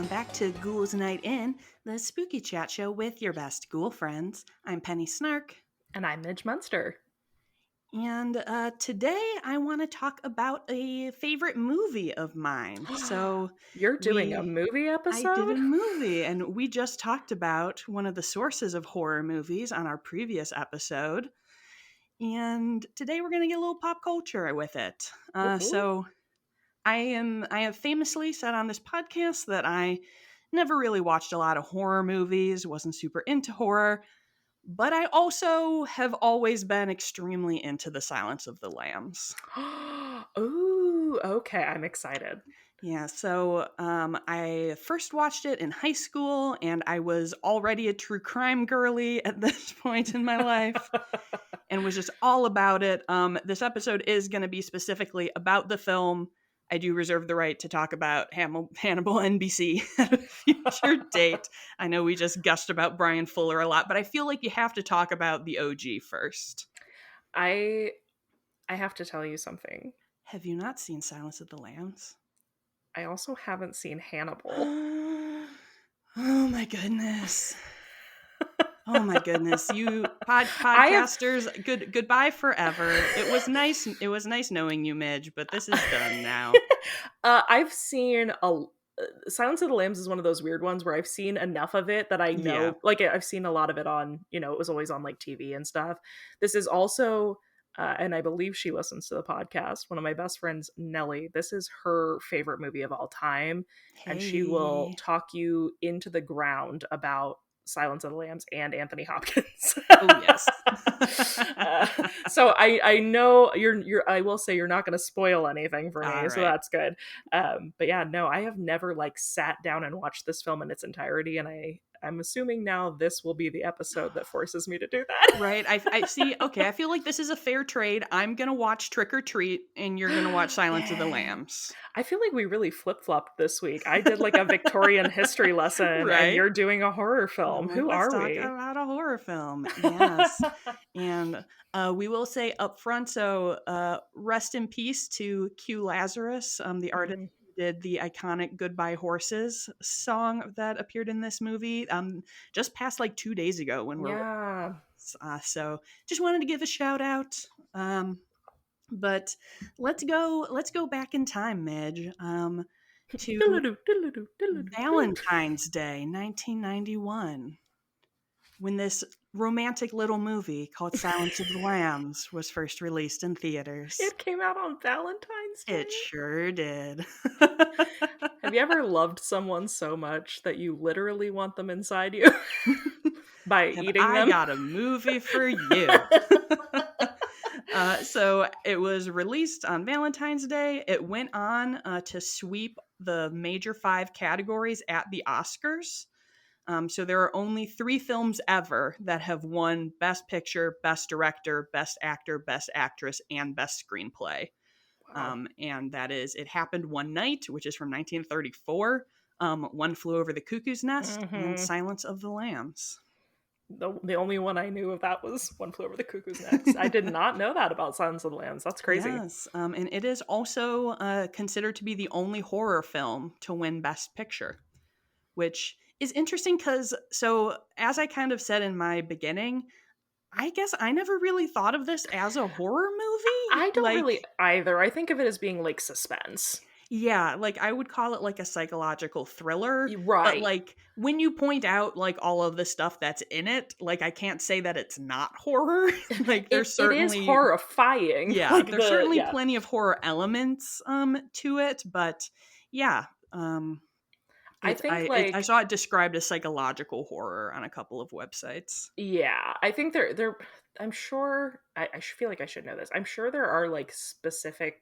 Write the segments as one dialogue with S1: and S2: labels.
S1: welcome back to Ghouls Night In, the spooky chat show with your best ghoul friends. I'm Penny Snark,
S2: And I'm Midge Munster.
S1: and today I want to talk about a favorite movie of mine.
S2: You're doing a movie
S1: I did a
S2: episode?
S1: movie, and we just talked about one of the sources of horror movies on our previous episode. And today we're going to get a little pop culture with it.
S2: Woohoo.
S1: I have famously said on this podcast that I never really watched a lot of horror movies, wasn't super into horror, but I also have always been extremely into The Silence of the Lambs.
S2: Ooh, okay, I'm excited.
S1: Yeah, I first watched it in high school, and I was already a true crime girly at this point in my life, and was just all about it. This episode is going to be specifically about the film. I do reserve the right to talk about Hannibal NBC at a future date. I know we just gushed about Brian Fuller a lot, but I feel like you have to talk about the OG first.
S2: I have to tell you something.
S1: Have you not seen Silence of the Lambs?
S2: I also haven't seen Hannibal.
S1: Oh my goodness. Oh my goodness. You podcasters, goodbye forever. It was nice knowing you, Midge, but this is done now.
S2: I've seen Silence of the Lambs is one of those weird ones where I've seen enough of it that I know,
S1: Yeah.
S2: like I've seen a lot of it on, it was always on like TV and stuff. This is also, and I believe she listens to the podcast, one of my best friends, Nellie. This is her favorite movie of all time. And she will
S1: Hey.
S2: talk you into the ground about Silence of the Lambs and Anthony Hopkins.
S1: Oh yes.
S2: So I know I will say you're not going to spoil anything for me,
S1: All
S2: so
S1: right.
S2: that's good. But yeah, no, I have never like sat down and watched this film in its entirety, and I'm assuming now this will be the episode that forces me to do that.
S1: Right. I see. Okay. I feel like this is a fair trade. I'm going to watch Trick or Treat and you're going to watch Silence of the
S2: Dang.
S1: Lambs.
S2: I feel like we really flip-flopped this week. I did like a Victorian history lesson, and
S1: Right.
S2: you're doing a horror
S1: I'm
S2: film.
S1: like,
S2: Who
S1: let's
S2: are
S1: talk
S2: we?
S1: about a horror film. Yes. And we will say up front, rest in peace to Q Lazarus, the artist
S2: Mhm.
S1: who did the iconic Goodbye Horses song that appeared in this movie just passed like 2 days ago when we're
S2: Yeah.
S1: so just wanted to give a shout out. But let's go back in time, Midge, to
S2: Diddle-doo, diddle-doo, diddle-doo, diddle-doo.
S1: Valentine's Day, 1991, when this romantic little movie called Silence of the Lambs was first released in theaters.
S2: It came out on Valentine's Day.
S1: It sure did.
S2: Have you ever loved someone so much that you literally want them inside you by
S1: Have
S2: eating
S1: I
S2: them?
S1: got a movie for you? So it was released on Valentine's Day. It went on to sweep the major 5 categories at the Oscars. So there are only 3 films ever that have won Best Picture, Best Director, Best Actor, Best Actress, and Best Screenplay.
S2: Wow.
S1: And that is It Happened One Night, which is from 1934, One Flew Over the Cuckoo's Nest, and
S2: Mm-hmm.
S1: Silence of the Lambs.
S2: The only one I knew of that was One Flew Over the Cuckoo's Nest. I did not know that about Silence of the Lambs. That's crazy.
S1: Yes, and it is also considered to be the only horror film to win Best Picture, which is interesting because, as I kind of said in my beginning, I guess I never really thought of this as a horror movie.
S2: I don't
S1: Like,
S2: really either. I think of it as being like suspense.
S1: yeah, like I would call it like a psychological thriller. But
S2: Right.
S1: like when you point out like all of the stuff that's in it, like I can't say that it's not horror. Like there's
S2: It is
S1: certainly
S2: horrifying.
S1: yeah,
S2: Like
S1: there's certainly
S2: yeah.
S1: plenty of horror elements to it, but yeah,
S2: I think like
S1: I saw it described as psychological horror on a couple of websites.
S2: yeah, I think they're I'm sure I feel like I should know this. I'm sure there are like specific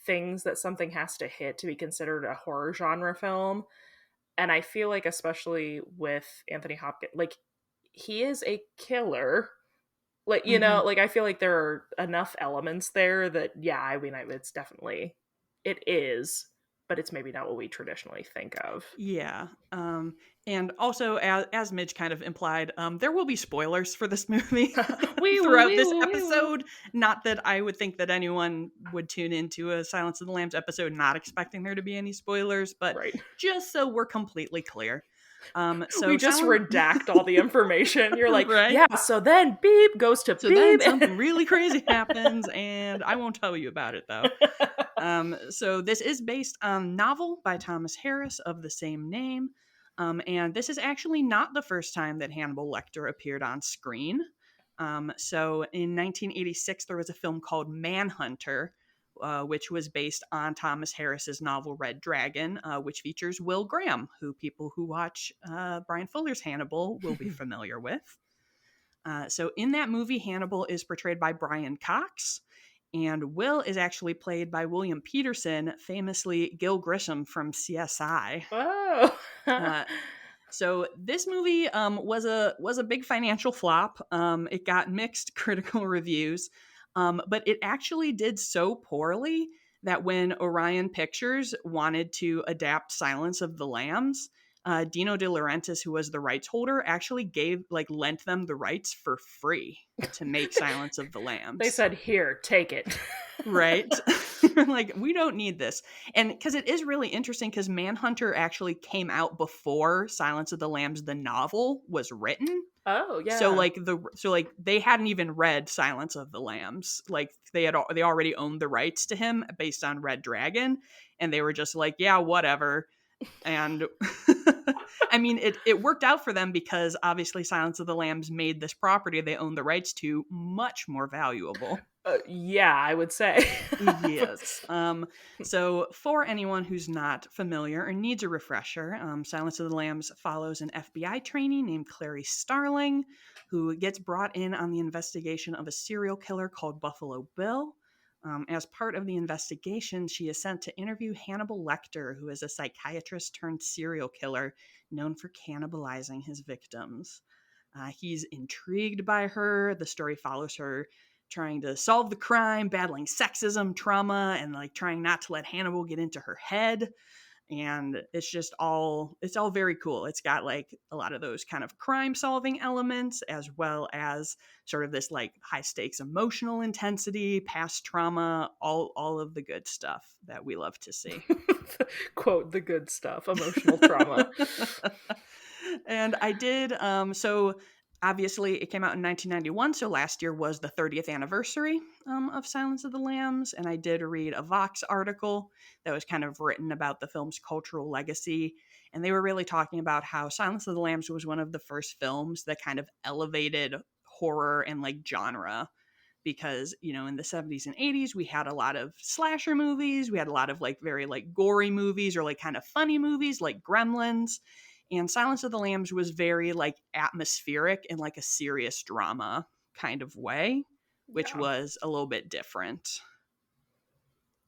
S2: things that something has to hit to be considered a horror genre film. And I feel like especially with Anthony Hopkins, like he is a killer. Like,
S1: Hmm.
S2: like I feel like there are enough elements there that yeah, I mean it's definitely it is but it's maybe not what we traditionally think of.
S1: Yeah. And also, as Midge kind of implied, there will be spoilers for this movie
S2: Wee woo,
S1: throughout
S2: wee
S1: this
S2: woo, wee woo.
S1: episode. Not that I would think that anyone would tune into a Silence of the Lambs episode not expecting there to be any spoilers, but
S2: Right.
S1: just so we're completely clear.
S2: We
S1: So
S2: just
S1: Silent,
S2: redact all the information. You're like,
S1: right?
S2: yeah, so then beep goes to
S1: So then
S2: beep.
S1: something really crazy happens, and I won't tell you about it though. So this is based on a novel by Thomas Harris of the same name. And this is actually not the first time that Hannibal Lecter appeared on screen. So in 1986, there was a film called Manhunter, which was based on Thomas Harris's novel Red Dragon, which features Will Graham, who people who watch Brian Fuller's Hannibal will be familiar with. So in that movie, Hannibal is portrayed by Brian Cox, and Will is actually played by William Peterson, famously Gil Grissom from CSI.
S2: Oh.
S1: Uh, so this movie was a big financial flop. It got mixed critical reviews, but it actually did so poorly that when Orion Pictures wanted to adapt Silence of the Lambs, Dino De Laurentiis, who was the rights holder, actually lent them the rights for free to make Silence of the Lambs.
S2: They said, "Here, take it."
S1: Right? Like, we don't need this. And because it is really interesting, because Manhunter actually came out before Silence of the Lambs, the novel, was written.
S2: Oh, yeah.
S1: So they hadn't even read Silence of the Lambs. Like, they already owned the rights to him based on Red Dragon, and they were just like, yeah, whatever. And I mean, it worked out for them because obviously Silence of the Lambs made this property they own the rights to much more valuable.
S2: Yeah, I would say.
S1: Yes. So for anyone who's not familiar or needs a refresher, Silence of the Lambs follows an FBI trainee named Clarice Starling, who gets brought in on the investigation of a serial killer called Buffalo Bill. As part of the investigation, she is sent to interview Hannibal Lecter, who is a psychiatrist turned serial killer known for cannibalizing his victims. He's intrigued by her. The story follows her trying to solve the crime, battling sexism, trauma, and like trying not to let Hannibal get into her head. And it's all very cool. It's got like a lot of those kind of crime solving elements, as well as sort of this like high stakes emotional intensity, past trauma, all of the good stuff that we love to see.
S2: Quote, the good stuff, emotional trauma.
S1: And I did, so obviously it came out in 1991, so last year was the 30th anniversary of Silence of the Lambs, and I did read a Vox article that was kind of written about the film's cultural legacy, and they were really talking about how Silence of the Lambs was one of the first films that kind of elevated horror and like genre, because in the 70s and 80s we had a lot of slasher movies, we had a lot of like very like gory movies or like kind of funny movies like Gremlins, and Silence of the Lambs was very like atmospheric in like a serious drama kind of way, which was a little bit different.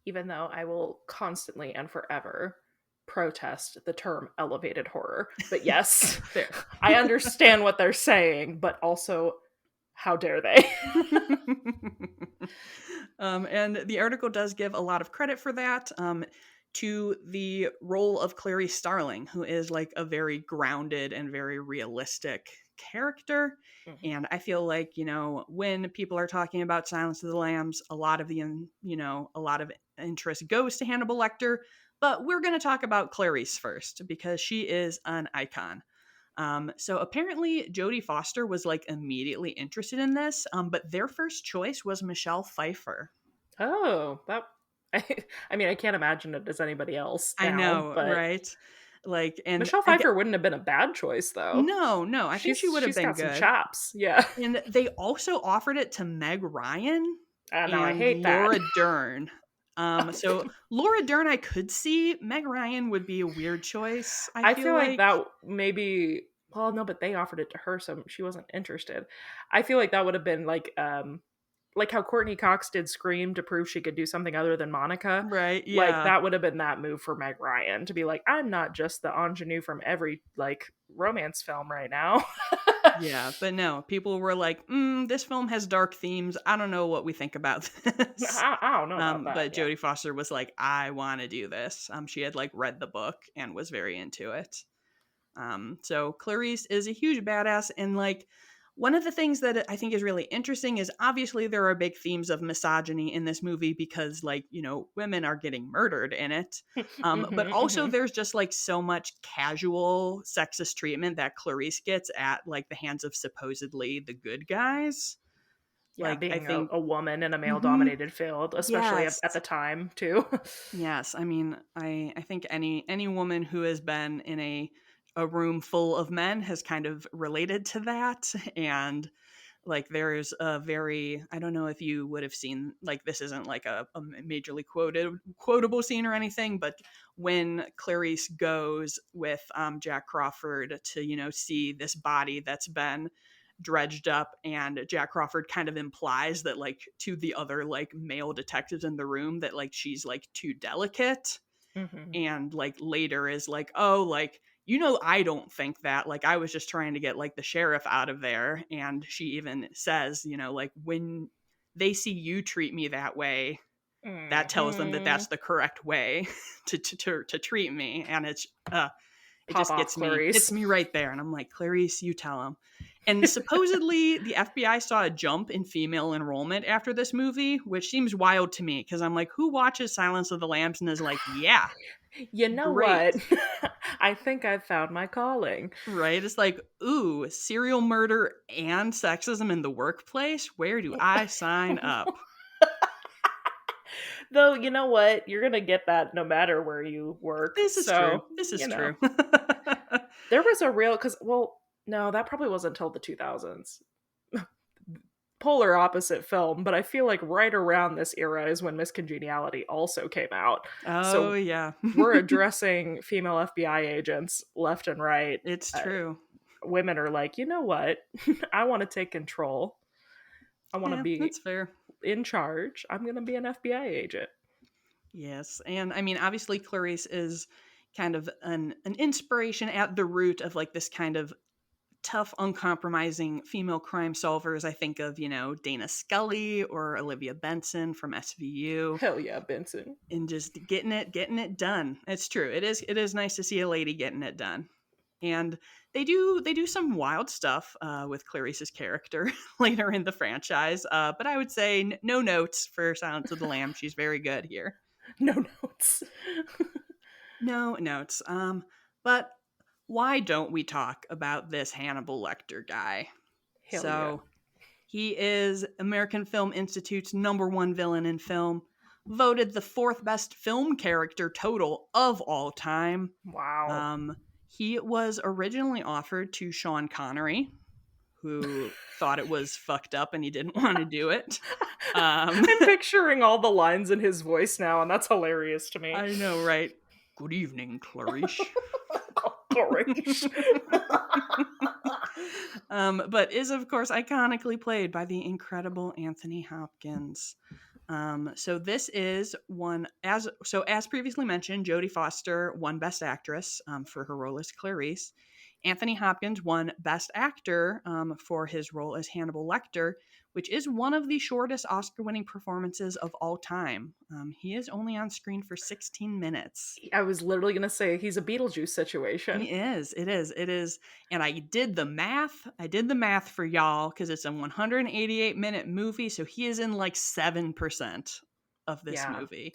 S2: Even though I will constantly and forever protest the term elevated horror. But yes, I understand what they're saying, but also, how dare they?
S1: And the article does give a lot of credit for that to the role of Clarice Starling, who is like a very grounded and very realistic character. Mm-hmm. And I feel like, when people are talking about Silence of the Lambs, a lot of interest goes to Hannibal Lecter, but we're going to talk about Clarice first because she is an icon. So apparently Jodie Foster was like immediately interested in this, but their first choice was Michelle Pfeiffer.
S2: Oh, I mean, I can't imagine it as anybody else now,
S1: I know,
S2: but
S1: right? Like, and
S2: Michelle Pfeiffer wouldn't have been a bad choice, though.
S1: No, I think she would have been
S2: got
S1: good.
S2: Some chops, yeah.
S1: And they also offered it to Meg Ryan
S2: and I hate
S1: Laura
S2: that.
S1: Dern. So Laura Dern, I could see. Meg Ryan would be a weird choice. I feel like
S2: that maybe. Well, no, but they offered it to her, so she wasn't interested. I feel like that would have been like how Courtney Cox did Scream to prove she could do something other than Monica.
S1: Right, yeah.
S2: Like, that would have been that move for Meg Ryan, to be like, I'm not just the ingenue from every, like, romance film right now.
S1: Yeah, but no, people were like, this film has dark themes. I don't know what we think about this.
S2: I don't know about that.
S1: But
S2: Yeah.
S1: Jodie Foster was like, I want to do this. She had like read the book and was very into it. So Clarice is a huge badass. And like, one of the things that I think is really interesting is obviously there are big themes of misogyny in this movie because, like, women are getting murdered in it. But also there's just like so much casual sexist treatment that Clarice gets at like the hands of supposedly the good guys.
S2: Yeah,
S1: Like, I
S2: being
S1: think,
S2: a woman in a male
S1: hmm
S2: dominated field, especially
S1: yes.
S2: at the time, too.
S1: Yes, I mean, I think any woman who has been in a room full of men has kind of related to that. And like there's a very, I don't know if you would have seen, like, this isn't like a majorly quotable scene or anything, but when Clarice goes with Jack Crawford to see this body that's been dredged up, and Jack Crawford kind of implies that like to the other like male detectives in the room that like she's like too delicate,
S2: Hmm.
S1: and like later is like, oh, like, I don't think that, like, I was just trying to get like the sheriff out of there. And she even says, like, when they see you treat me that way, that tells them that
S2: Hmm.
S1: that's the correct way to treat me. And it
S2: Pop
S1: just
S2: off,
S1: gets
S2: Clarice.
S1: me right there. And I'm like, Clarice, you tell him. And supposedly the FBI saw a jump in female enrollment after this movie, which seems wild to me because I'm like, who watches Silence of the Lambs and is like, yeah,
S2: You know
S1: great.
S2: what? I think I've found my calling.
S1: Right? It's like, ooh, serial murder and sexism in the workplace? Where do I sign up?
S2: Though, you know what? You're going to get that no matter where you work.
S1: This is true.
S2: So,
S1: This is
S2: you know,
S1: true.
S2: there was a real, because, well, no, that probably wasn't until the 2000s. Polar opposite film, but I feel like right around this era is when Miss Congeniality also came out.
S1: Oh,
S2: So
S1: yeah.
S2: we're addressing female FBI agents left and right.
S1: It's
S2: Uh,
S1: true.
S2: Women are like, you know what? I want to take control. I want to
S1: Yeah,
S2: be
S1: that's fair.
S2: in charge. I'm going to be an FBI agent.
S1: Yes. And I mean, obviously, Clarice is kind of an inspiration at the root of like this kind of tough, uncompromising female crime solvers. I think of, Dana Scully or Olivia Benson from SVU,
S2: Hell yeah, Benson.
S1: and just getting it done. It's true. It is nice to see a lady getting it done. And they do some wild stuff with Clarice's character later in the franchise. But I would say no notes for Silence of the Lambs. She's very good here.
S2: No notes.
S1: No notes. But why don't we talk about this Hannibal Lecter guy?
S2: Hell yeah.
S1: So he is American Film Institute's #1 villain in film, voted the 4th best film character total of all time.
S2: Wow.
S1: He was originally offered to Sean Connery, who thought it was fucked up and he didn't want to do it.
S2: I'm picturing all the lines in his voice now, and that's hilarious to me.
S1: I know, right? Good evening, Clarice.
S2: Clarice.
S1: But is of course iconically played by the incredible Anthony Hopkins. So this is as previously mentioned, Jodie Foster won Best Actress for her role as Clarice. Anthony Hopkins won Best Actor for his role as Hannibal Lecter, which is one of the shortest Oscar-winning performances of all time. He is only on screen for 16 minutes.
S2: I was literally going to say he's a Beetlejuice situation.
S1: He is. It is. And I did the math. For y'all because it's a 188-minute movie, so he is in like 7% of this
S2: Yeah.
S1: movie.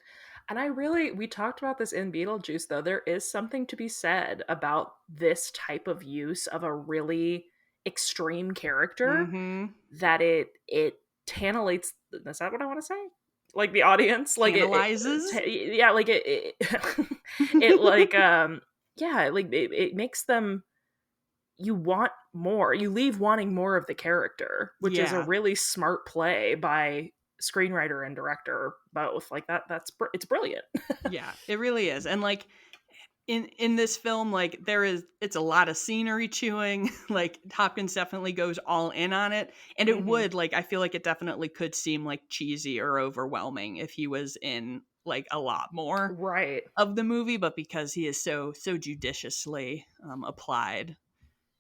S2: And we talked about this in Beetlejuice, though. There is something to be said about this type of use of a really extreme character
S1: Mm-hmm.
S2: that it tantalates. Is that what I want to say? Like the audience, like
S1: Tantalizes?
S2: yeah, like it like yeah, like it makes them, you want more. You leave wanting more of the character, which is a
S1: Yeah.
S2: really smart play by screenwriter and director both. Like it's brilliant.
S1: Yeah, it really is. And like in this film, like it's a lot of scenery chewing. Like Hopkins definitely goes all in on it. And it
S2: Mhm.
S1: would, like, I feel like it definitely could seem like cheesy or overwhelming if he was in like a lot more
S2: Right.
S1: of the movie, but because he is so judiciously applied,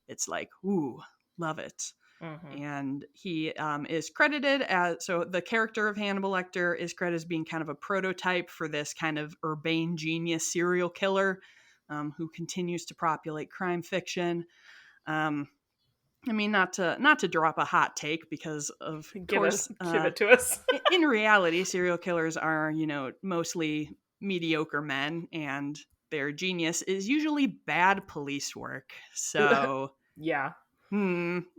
S1: it's like, ooh, Love it.
S2: Mm-hmm.
S1: And he is credited as, so the character of Hannibal Lecter is credited as being kind of a prototype for this kind of urbane genius serial killer who continues to populate crime fiction. I mean, not to drop a hot take, because of
S2: Give
S1: course,
S2: it to us.
S1: in reality, serial killers are, mostly mediocre men, and their genius is usually bad police work. So,
S2: Yeah.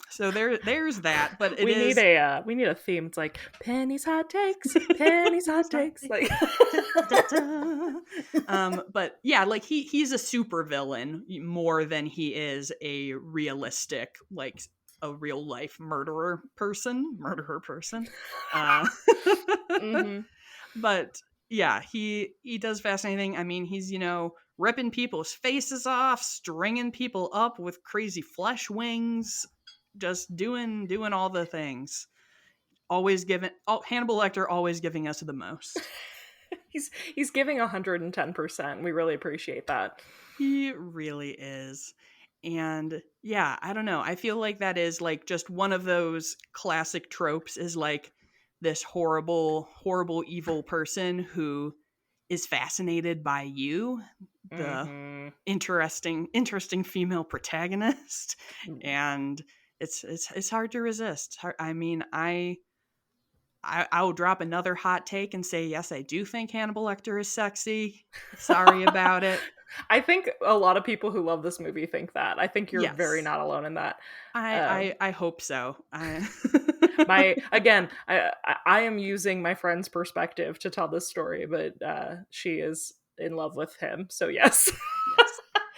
S1: so there's that, but it
S2: We need
S1: is
S2: a theme. It's like Penny's hot takes, Penny's hot takes. Like
S1: but yeah, like he's a super villain more than he is a realistic, like a real life murderer person. Uh,
S2: mm-hmm.
S1: but yeah, he does fascinating. I mean, he's ripping people's faces off, stringing people up with crazy flesh wings, just doing all the things. Always giving, Hannibal Lecter always giving us the most.
S2: He's giving 110%. We really appreciate that.
S1: He really is. And yeah, I don't know. I feel like that is like just one of those classic tropes, is like this horrible, horrible, evil person who is fascinated by you, the
S2: Mm-hmm.
S1: interesting female protagonist. And it's hard to resist. I mean, I'll drop another hot take and say, yes, I do think Hannibal Lecter is sexy. Sorry about it.
S2: I think a lot of people who love this movie think that. I think you're very
S1: Yes,
S2: not alone in that.
S1: I hope so.
S2: I am using my friend's perspective to tell this story, but she is in love with him, so yes.
S1: Yes,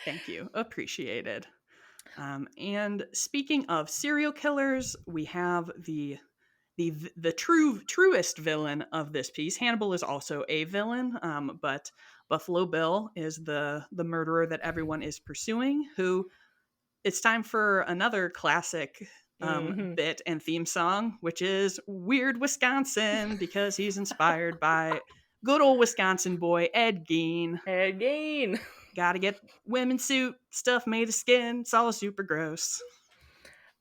S1: thank you, appreciated. And speaking of serial killers, we have the truest villain of this piece. Hannibal is also a villain, but Buffalo Bill is the murderer that everyone is pursuing. Who, it's time for another classic
S2: Mm-hmm.
S1: bit and theme song, which is Weird Wisconsin, because he's inspired by good old Wisconsin boy Ed Gein.
S2: Again.
S1: Gotta get women's suit stuff made of skin. It's all super gross.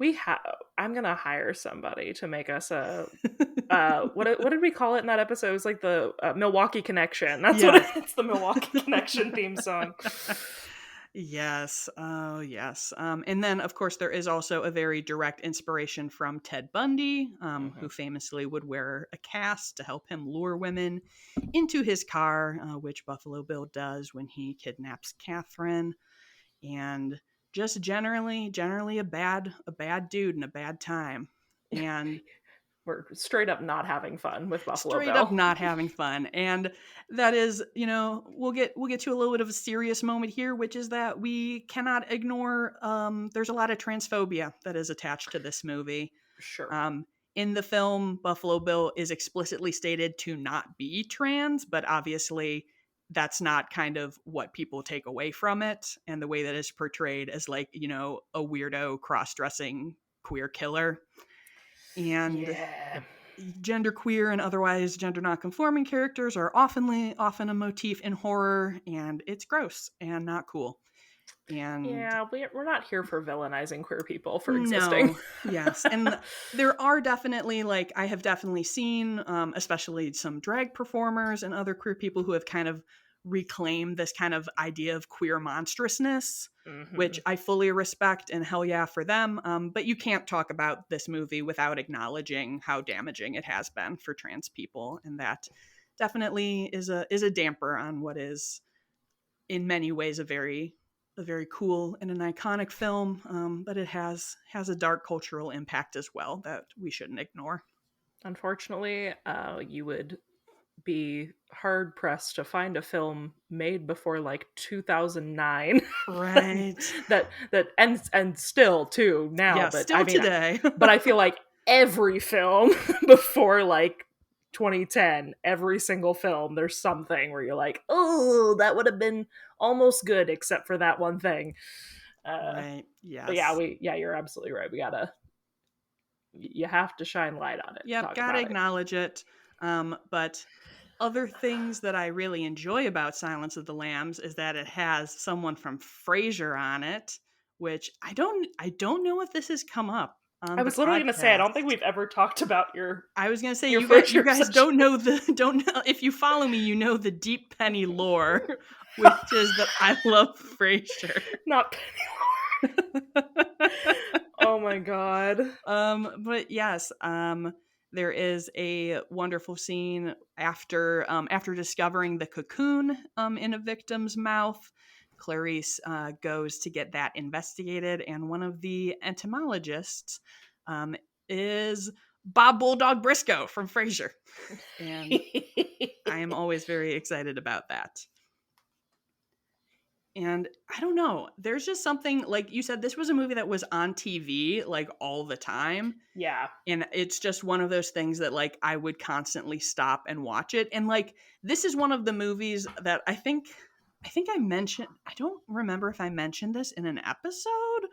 S2: I'm gonna hire somebody to make us a what did we call it in that episode? It was like the Milwaukee Connection. That's what it's the Milwaukee Connection theme song.
S1: Yes. Oh, yes. And then, of course, there is also a very direct inspiration from Ted Bundy, who famously would wear a cast to help him lure women into his car, which Buffalo Bill does when he kidnaps Catherine. And just generally a bad dude and a bad time. And
S2: we're straight up not having fun with Buffalo
S1: straight
S2: Bill.
S1: up not having fun. And that is, we'll get to a little bit of a serious moment here, which is that we cannot ignore there's a lot of transphobia that is attached to this movie.
S2: Sure.
S1: In the film, Buffalo Bill is explicitly stated to not be trans, but obviously that's not kind of what people take away from it, and the way that it's portrayed as like, a weirdo cross-dressing queer killer. And genderqueer and otherwise gender nonconforming characters are often a motif in horror, and it's gross and not cool. And
S2: yeah, we're not here for villainizing queer people for existing.
S1: No, yes. And there are definitely, like, I have definitely seen, especially some drag performers and other queer people who have kind of reclaimed this kind of idea of queer monstrousness, which I fully respect, and hell yeah for them. But you can't talk about this movie without acknowledging how damaging it has been for trans people. And that definitely is a damper on what is in many ways a very cool and an iconic film, but it has a dark cultural impact as well that we shouldn't ignore.
S2: Unfortunately, you would be hard pressed to find a film made before like 2009,
S1: Right?
S2: that and still too now.
S1: Yeah,
S2: but
S1: still
S2: I mean,
S1: today.
S2: but I feel like every film before like 2010, every single film, there's something where you're like, oh, that would have been almost good except for that one thing.
S1: Right. Yes.
S2: But yeah, you're absolutely right. You have to shine light on it.
S1: Yep, gotta acknowledge it. But other things that I really enjoy about Silence of the Lambs is that it has someone from Frasier on it, which I don't know if this has come up
S2: I
S1: on the
S2: was literally going to say, I
S1: podcast.
S2: don't think we've ever talked about your
S1: I was gonna say you
S2: Frasier
S1: guys
S2: obsession.
S1: don't know if you follow me, you know the deep Penny lore, which is that I love Frasier.
S2: Not Oh my god.
S1: But yes, there is a wonderful scene after discovering the cocoon in a victim's mouth. Clarice goes to get that investigated, and one of the entomologists is Bob Bulldog Briscoe from Frasier, and I am always very excited about that. And I don't know, there's just something, like you said, this was a movie that was on TV like all the time.
S2: Yeah.
S1: And it's just one of those things that like I would constantly stop and watch it. And like this is one of the movies that I think I mentioned, I don't remember if I mentioned this in an episode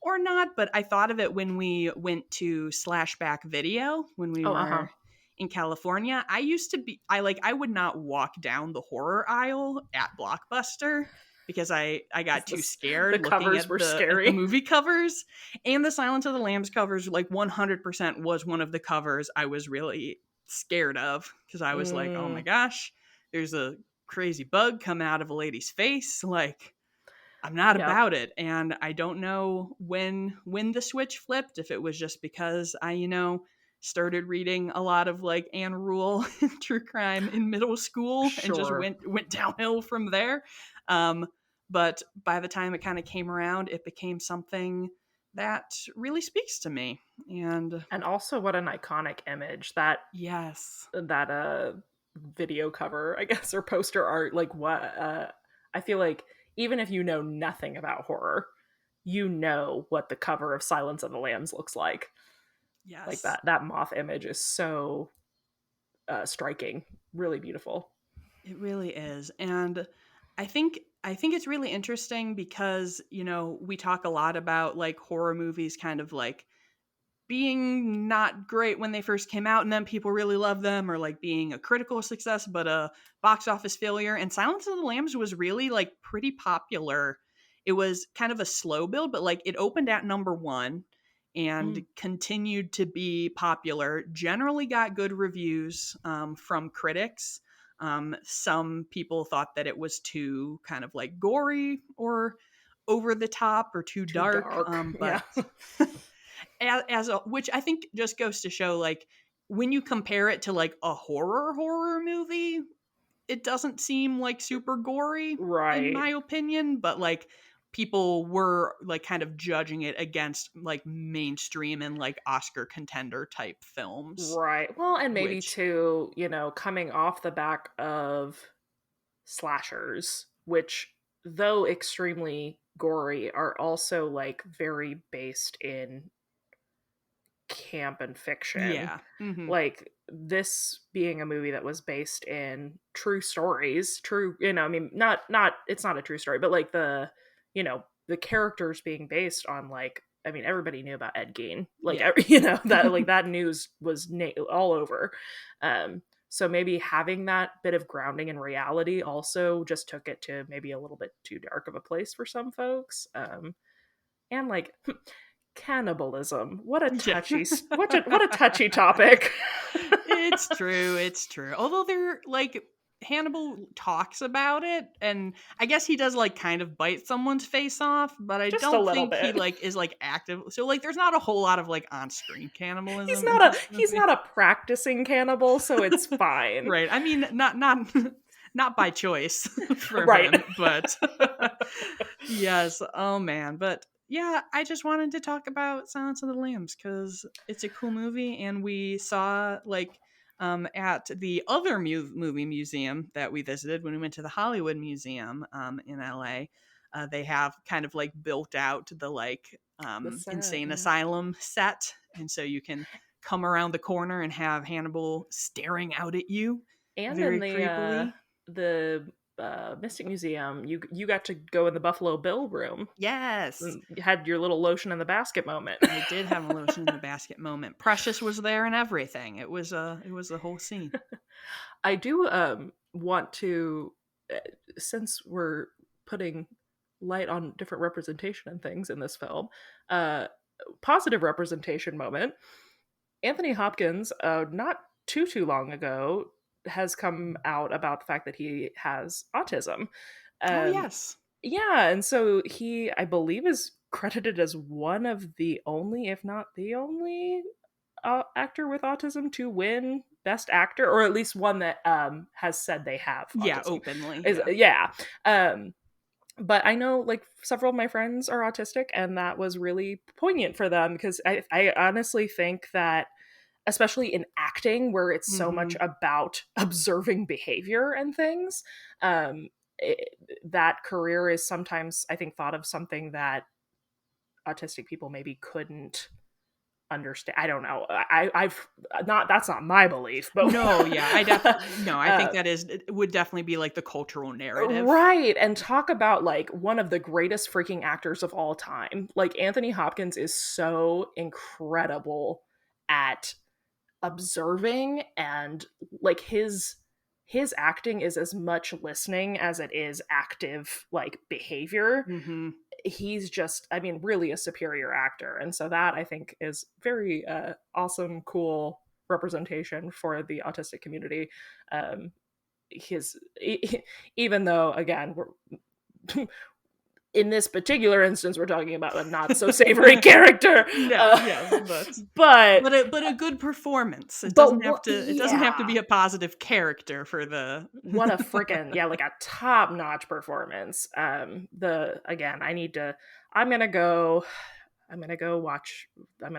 S1: or not, but I thought of it when we went to Slashback Video when we were in California. I used to be I would not walk down the horror aisle at Blockbuster because I got too scared
S2: the
S1: looking
S2: covers
S1: at
S2: were
S1: the
S2: scary.
S1: movie covers, and the Silence of the Lambs covers like 100% was one of the covers I was really scared of because I was like, oh my gosh, there's a crazy bug come out of a lady's face, like I'm not about it. And I don't know when the switch flipped, if it was just because I started reading a lot of like Anne Rule and true crime in middle school and just went downhill from there. But by the time it kind of came around, it became something that really speaks to me. And
S2: also what an iconic image that
S1: yes,
S2: that video cover, I guess, or poster art. Like what I feel like even if you know nothing about horror, you know what the cover of Silence of the Lambs looks like.
S1: Yes.
S2: Like that moth image is so striking, really beautiful.
S1: It really is. And I think it's really interesting because, we talk a lot about like horror movies kind of like being not great when they first came out and then people really love them, or like being a critical success but a box office failure. And Silence of the Lambs was really like pretty popular. It was kind of a slow build, but like it opened at number 1 and continued to be popular, generally got good reviews from critics. Some people thought that it was too kind of like gory or over the top or too dark. But which I think just goes to show, like, when you compare it to like a horror movie, it doesn't seem like super gory,
S2: right,
S1: in my opinion. But like people were like kind of judging it against like mainstream and like Oscar contender type films,
S2: right? Well, and maybe too, coming off the back of slashers, which though extremely gory are also like very based in camp and fiction.
S1: Yeah. Mm-hmm.
S2: Like this being a movie that was based in true stories, not it's not a true story, but like the characters being based on like, I mean, everybody knew about Ed Gein, like, that like that news was all over. So maybe having that bit of grounding in reality also just took it to maybe a little bit too dark of a place for some folks. And like cannibalism, what a touchy what a touchy topic.
S1: It's true, although they're like, Hannibal talks about it, and I guess he does like kind of bite someone's face off, but I
S2: just
S1: don't think he like is like active. So like there's not a whole lot of like on-screen cannibalism.
S2: He's not a practicing cannibal, so it's fine.
S1: Right. I mean, not by choice for him, but yes. Oh man. But yeah, I just wanted to talk about Silence of the Lambs because it's a cool movie, and we saw like at the other movie museum that we visited when we went to the Hollywood Museum in LA. They have kind of like built out the like insane asylum set, and so you can come around the corner and have Hannibal staring out at you,
S2: and
S1: very
S2: in
S1: creepily.
S2: The Mystic Museum, you got to go in the Buffalo Bill room.
S1: Yes,
S2: you had your little lotion in the basket moment.
S1: I did have a lotion in the basket moment. Precious was there and everything. It was the whole scene.
S2: I do want to, since we're putting light on different representation and things in this film. Positive representation moment. Anthony Hopkins, not too long ago, has come out about the fact that he has autism.
S1: Oh,
S2: Um,
S1: yes.
S2: yeah, and so he, I believe, is credited as one of the only, if not the only, actor with autism to win Best Actor, or at least one that has said they have
S1: Yeah,
S2: autism.
S1: openly.
S2: Is
S1: Yeah.
S2: yeah. But I know like several of my friends are autistic, and that was really poignant for them because I honestly think that, especially in acting where it's so
S1: Mm-hmm.
S2: much about observing behavior and things, um, it, that career is sometimes, I think, thought of something that autistic people maybe couldn't understand. I don't know. I've not, that's not my belief, but
S1: No, yeah, I definitely no, I think
S2: uh,
S1: that is it would definitely be like the cultural narrative.
S2: right. And talk about like one of the greatest freaking actors of all time. Like Anthony Hopkins is so incredible at observing, and like his acting is as much listening as it is active like behavior.
S1: Mm-hmm.
S2: He's just, I mean, really a superior actor, and so that I think is very awesome, cool representation for the autistic community. His Even though again we're in this particular instance we're talking about a not so savory character,
S1: No,
S2: uh,
S1: yes,
S2: but
S1: but a good performance. It doesn't have to
S2: yeah,
S1: be a positive character for the
S2: what a freaking, yeah, like a top-notch performance. The again, i'm gonna go I'm gonna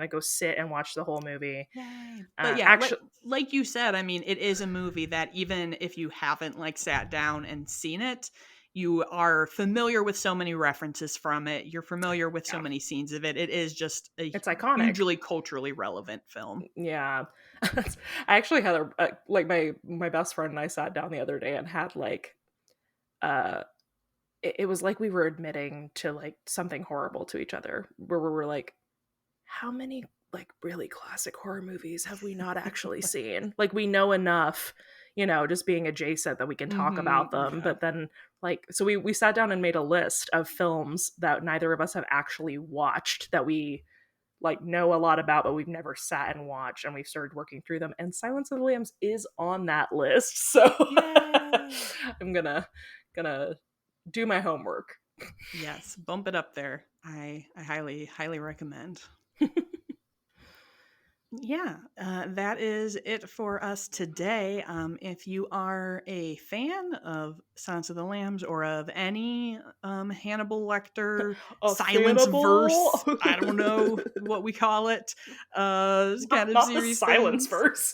S2: go sit and watch the whole movie.
S1: Yay. But yeah,
S2: Actually,
S1: like you said, I mean, it is a movie that even if you haven't like sat down and seen it, you are familiar with so many references from it. You're familiar with so
S2: yeah,
S1: many scenes of it. It is just a
S2: it's iconic.
S1: hugely culturally relevant film.
S2: Yeah. I actually had like my best friend and I sat down the other day and had like uh it was like we were admitting to like something horrible to each other, where we were like, how many like really classic horror movies have we not actually seen? Like we know enough, just being adjacent, that we can talk
S1: Mm-hmm.
S2: about them,
S1: Yeah.
S2: but then like, so we sat down and made a list of films that neither of us have actually watched, that we like know a lot about but we've never sat and watched, and we've started working through them, and Silence of the Lambs is on that list. So
S1: Yay.
S2: I'm gonna do my homework.
S1: Yes, bump it up there. I highly recommend. Yeah, that is it for us today. If you are a fan of Silence of the Lambs or of any Hannibal Lecter
S2: A
S1: silence
S2: Fannibal.
S1: verse, I don't know what we call it, kind of
S2: Not the
S1: series
S2: silence
S1: things,
S2: verse.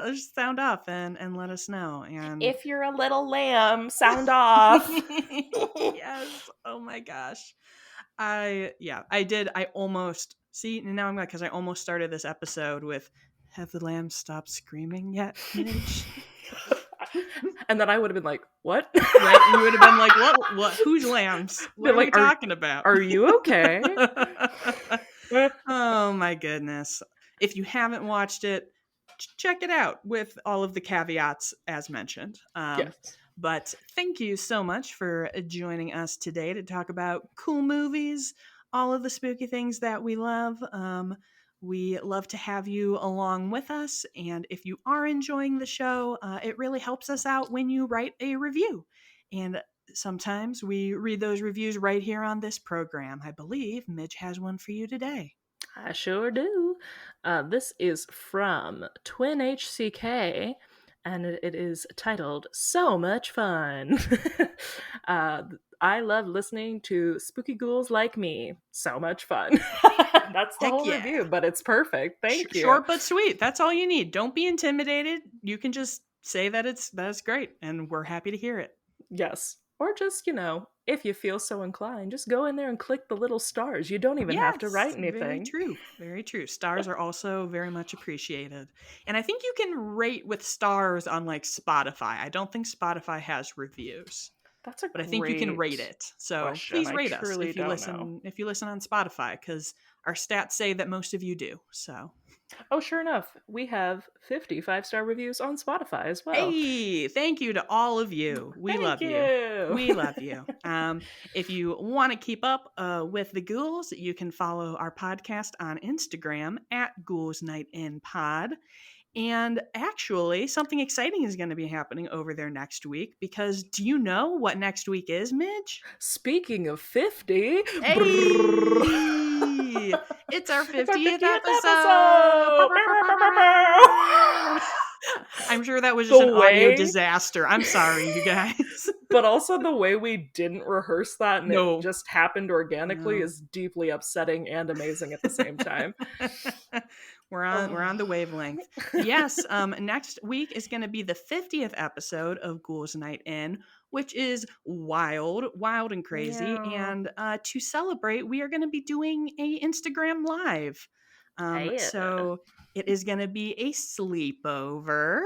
S1: just sound off and let us know. And
S2: If you're a little lamb, sound off.
S1: yes, oh my gosh. I did. I almost see now. I'm glad because I almost started this episode with "Have the lambs stopped screaming yet, Midge?"
S2: And then I would have been like, what?
S1: Right? You would have been like, "What? What? Whose lambs? What
S2: Been
S1: are we
S2: like,
S1: talking about?"
S2: are you okay?
S1: Oh my goodness! If you haven't watched it, check it out with all of the caveats as mentioned.
S2: Yes.
S1: But thank you so much for joining us today to talk about cool movies, all of the spooky things that we love. We love to have you along with us. And if you are enjoying the show, it really helps us out when you write a review. And sometimes we read those reviews right here on this program. I believe Midge has one for you today.
S2: I sure do. This is from Twin HCK, and it is titled "So Much Fun." uh, I love listening to spooky ghouls like me. So much fun. That's the
S1: Heck
S2: whole
S1: yeah.
S2: review, but it's perfect. Thank you.
S1: Short but sweet. That's all you need. Don't be intimidated. You can just say that's great, and we're happy to hear it.
S2: Yes. Or just, if you feel so inclined, just go in there and click the little stars. You don't even have to
S1: Yes,
S2: write
S1: very
S2: anything.
S1: true. Very true. Stars are also very much appreciated. And I think you can rate with stars on like Spotify. I don't think Spotify has reviews.
S2: That's a
S1: but I think you can
S2: great
S1: rate it. So
S2: question.
S1: please
S2: I
S1: rate us
S2: truly don't know.
S1: if you listen on Spotify, because our stats say that most of you do. So
S2: Oh, sure enough, we have 50 5-star reviews on Spotify as well.
S1: hey, thank you to all of you. We
S2: Thank
S1: love you.
S2: you.
S1: We love you. If you want to keep up with the ghouls, you can follow our podcast on Instagram at Ghouls Night In Pod. And actually, something exciting is going to be happening over there next week, because do you know what next week is, Midge?
S2: Speaking of 50,
S1: Hey! It's our
S2: it's our
S1: 50th
S2: 50th
S1: episode!
S2: episode.
S1: I'm sure that was just an
S2: The
S1: audio
S2: way,
S1: disaster. I'm sorry, you guys.
S2: but also the way we didn't rehearse that and it
S1: No.
S2: just happened organically
S1: No.
S2: is deeply upsetting and amazing at the same time.
S1: We're on the wavelength. Yes, next week is going to be the 50th episode of Ghouls Night In, which is wild and crazy.
S2: Yeah.
S1: And to celebrate, we are going to be doing a Instagram live.
S2: Yeah.
S1: So it is going to be a sleepover.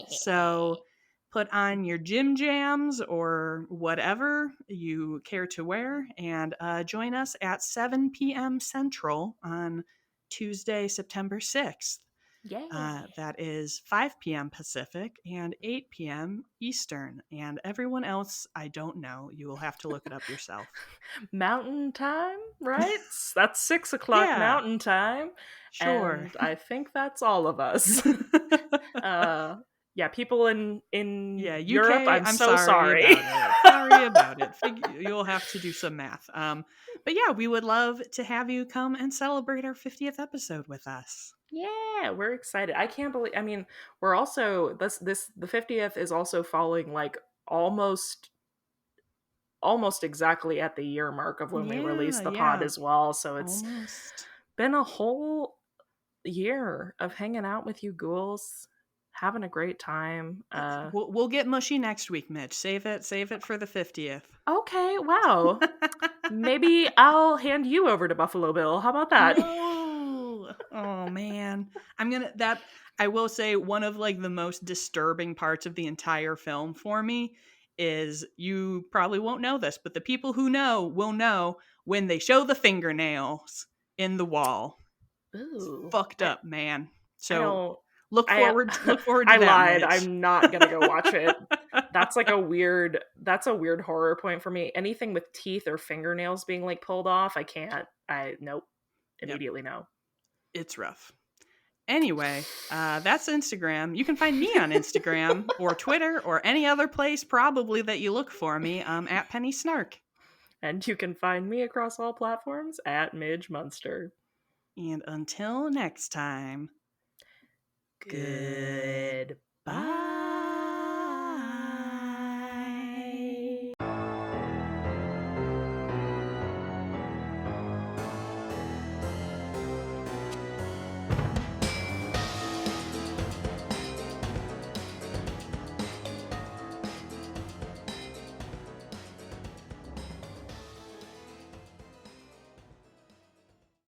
S1: So put on your gym jams or whatever you care to wear, and join us at 7 p.m. Central on Tuesday, September 6th.
S2: Yeah.
S1: That is 5 p.m. Pacific and 8 p.m. Eastern. And everyone else, I don't know. You will have to look it up yourself.
S2: Mountain time, right? That's 6 o'clock
S1: Yeah,
S2: mountain time.
S1: sure.
S2: And I think that's all of us. Yeah, people in
S1: Yeah,
S2: Europe,
S1: UK,
S2: I'm
S1: I'm
S2: so
S1: sorry
S2: sorry.
S1: about it. Sorry about it. You'll have to do some math. But yeah, we would love to have you come and celebrate our 50th episode with us.
S2: Yeah, we're excited. I can't believe, I mean, we're also the 50th is also falling like almost exactly at the year mark of when we
S1: Yeah,
S2: released the pod
S1: yeah,
S2: as well. So it's
S1: almost.
S2: been a whole year of hanging out with you ghouls, having a great time.
S1: We'll get mushy next week, Mitch. Save it for the 50th.
S2: Okay, wow. Maybe I'll hand you over to Buffalo Bill. How about that?
S1: No. Oh man. I will say one of like the most disturbing parts of the entire film for me is, you probably won't know this, but the people who know will know when they show the fingernails in the wall. It's
S2: Ooh.
S1: fucked up, man.
S2: I
S1: So
S2: don't
S1: look
S2: I
S1: forward to
S2: I
S1: that,
S2: lied.
S1: Mitch.
S2: I'm not gonna go watch it. That's like that's a weird horror point for me. Anything with teeth or fingernails being like pulled off, I can't. Nope.
S1: Yep,
S2: Immediately no.
S1: it's rough. Anyway, that's Instagram. You can find me on Instagram or Twitter or any other place probably that you look for me, at Penny Snark.
S2: And you can find me across all platforms at Midge Munster.
S1: And until next time,
S2: Goodbye.